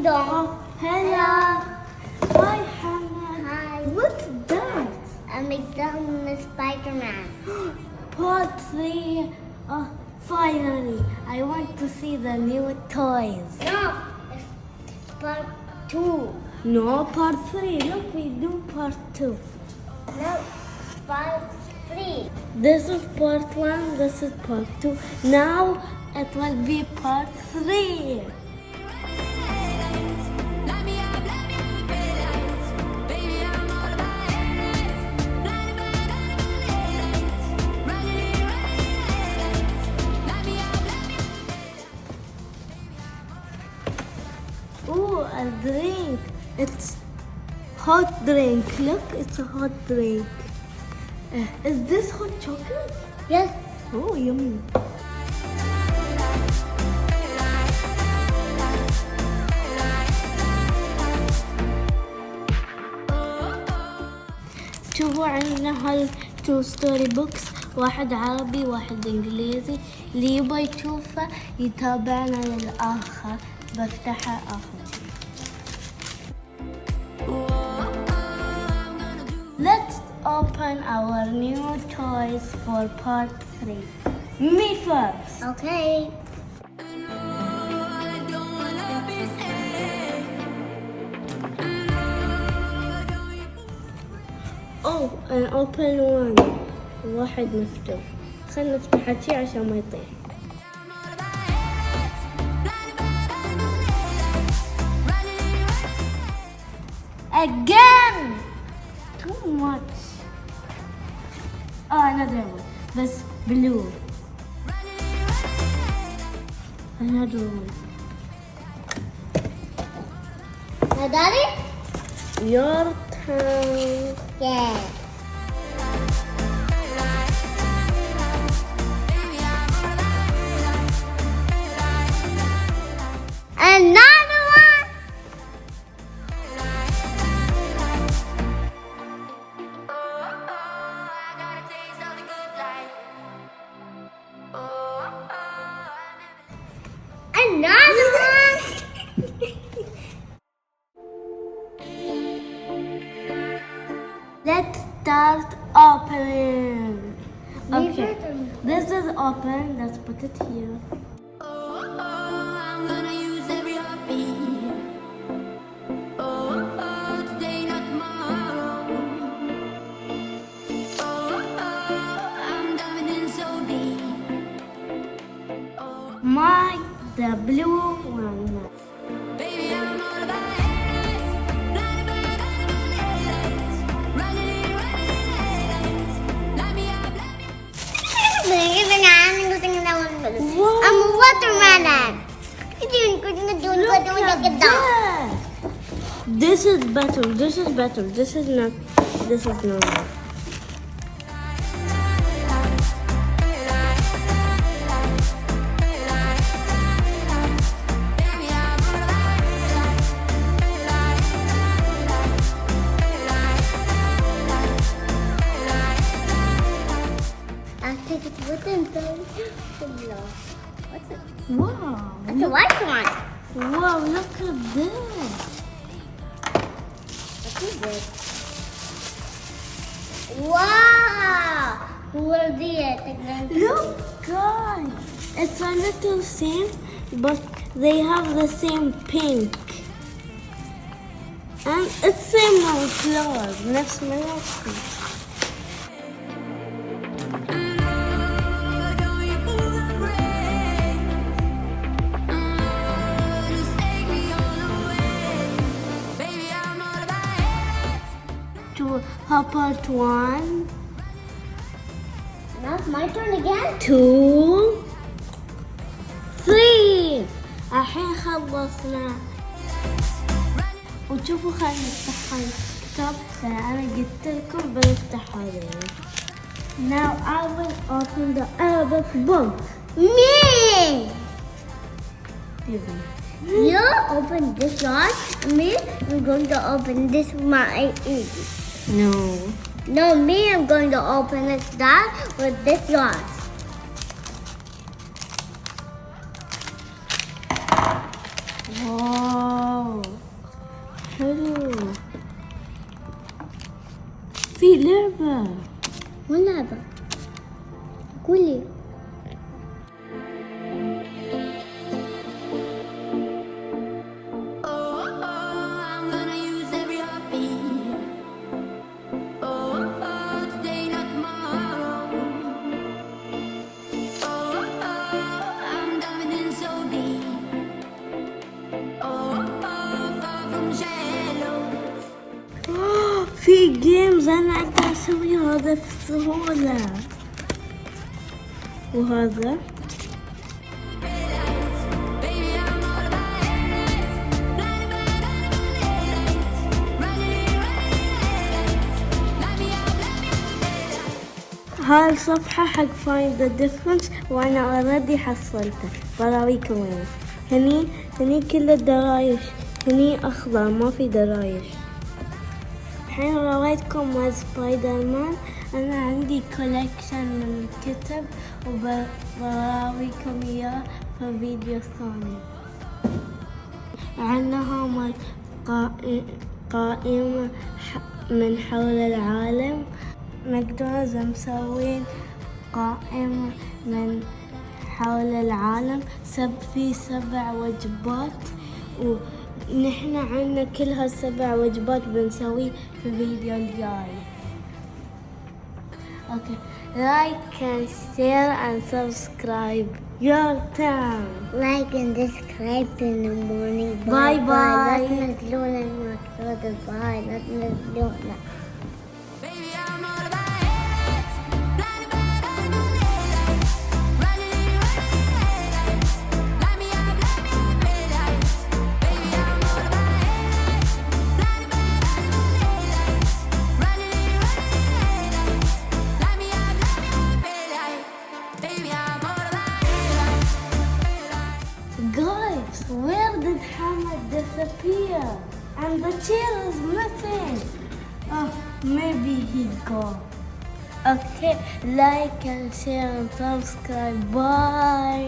dong. Oh, hello. Hi, Hannah. Hi. What's that? A McDonald's Spider-Man. Part 3. Oh, finally. I want to see the new toys. No, it's part 2. No, part 3. Look, we do part 2. No, part 3. This is part 1. This is part 2. Now it will be part 3. Oh, a drink. It's hot drink. Look, it's a hot drink. Is this hot chocolate? Yes. Oh, yummy. شوفوا عندنا هال 2 ستوري بوكس، واحد عربي واحد انجليزي. اللي يبغى يشوفه يتابعنا للآخر. بفتحها آخر شيء. Let's open our new toys for part 3. Me first. Okay. Oh, and open one. واحد مفتوح. خلنا نفتح هالشي عشان ما يطيح. Again! Too much. Oh, another one. This blue. Another one. Now, Daddy? Your turn. Yeah. Another one. Another one. Let's start opening. Me Okay, first. this is open. Let's put it here. I'm gonna use every heartbeat. Today, not tomorrow. I'm diving in so deep. The blue one. Baby, I'm all about headlights. Blinded by headlights. Running in headlights. Light me up, light me up. Wow. I'm a watermelon. Look at that. This is better. This is better. This is not. This is normal. I'll take it with him though. What's it? Wow. It's a white one. Wow. Look at this. What is it? Wow! Who will be it? Look, guys. It's a little same, but they have the same pink. And it's same flowers. Next minute. Part 1, Now it's my turn again. 2, 3. الحين خلصنا. وشوفوا خلينا نفتح الكتاب. أنا قلت لكم بنفتح هذا. Now I will open the Arabic book. Me! Give me. You open this one. Me, I'm going to open this my easy. No. No, me, I'm going to open it that with this one. Whoa. في لعبة. مو لعبة. قولي. I'm gonna use every heartbeat. Today, not tomorrow. I'm diving in so deep. Far from shallow. في جيمز أنا أقدر أسوي هذا بسهولة. وهذا Baby, I'm all about headlights. Blinded by headlights. Running headlights. Light me up, daylight. هاي الصفحة حق find the difference وأنا already حصلته. براويكم وين. هني كل الدرايش. هني أخضر ما في درايش. الحين رويتكم مال سبايدر مان. أنا عندي كولكشن من الكتب وبراويكم إياه في فيديو ثاني. عندها مال قائمة من حول العالم. ماكدونالدز مسوين قائمة من حول العالم في 7 وجبات ونحن عنا كل هالسبع وجبات بنسويه في الفيديو الجاي. Okay, like and share and subscribe. Your turn. Like and subscribe in the morning. Bye bye. لا تنزلونا المكتوبة. باي. لا تنزلونا. Baby, I'm all about headlights. Blinded by headlights. Running headlights. Light me up, daylight. Baby, I'm all about headlights. Blinded by headlights. Running headlights. Light me up, daylight. Baby, I'm all about headlights. Guys, where did Hamad disappear? And the chair is missing. Oh, maybe he gone. Okay, like and share and subscribe. Bye.